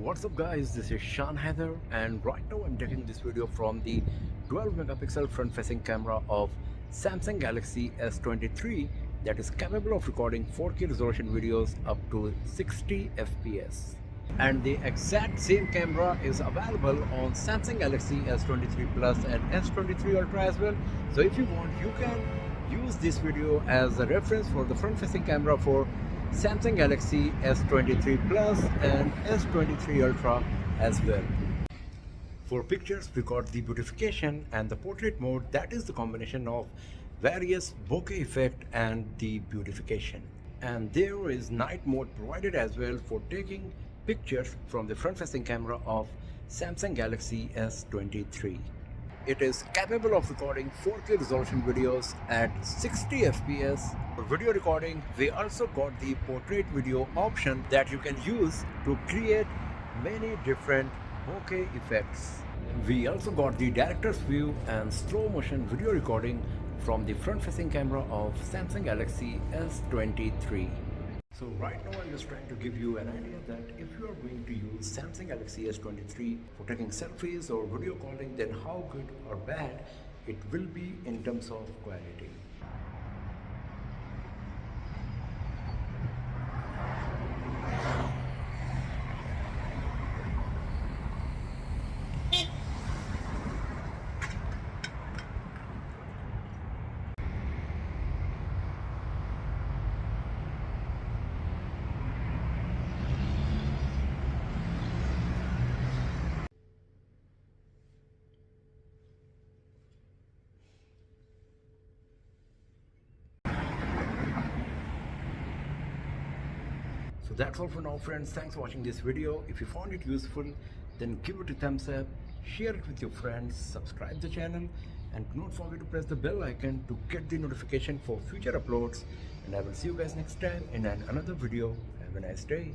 What's up guys, this is Shan Heather and right now I'm taking this video from the 12 megapixel front facing camera of Samsung Galaxy S23 that is capable of recording 4K resolution videos up to 60 FPS. And the exact same camera is available on Samsung Galaxy S23 Plus and S23 Ultra as well. So if you want, you can use this video as a reference for the front facing camera for Samsung Galaxy S23 Plus and S23 Ultra as well. For pictures, we got the beautification and the portrait mode, that is the combination of various bokeh effect and the beautification. And there is night mode provided as well for taking pictures from the front facing camera of Samsung Galaxy S23. It is capable of recording 4K resolution videos at 60 FPS. For video recording, we also got the portrait video option that you can use to create many different bokeh effects. We also got the director's view and slow motion video recording from the front facing camera of Samsung Galaxy S23. So right now I'm just trying to give you an idea that if you are going to use Samsung Galaxy S23 for taking selfies or video calling, then how good or bad it will be in terms of quality. So that's all for now friends. Thanks for watching this video. If you found it useful, then give it a thumbs up, share it with your friends, subscribe the channel, and do not forget to press the bell icon to get the notification for future uploads. And I will see you guys next time in another video. Have a nice day.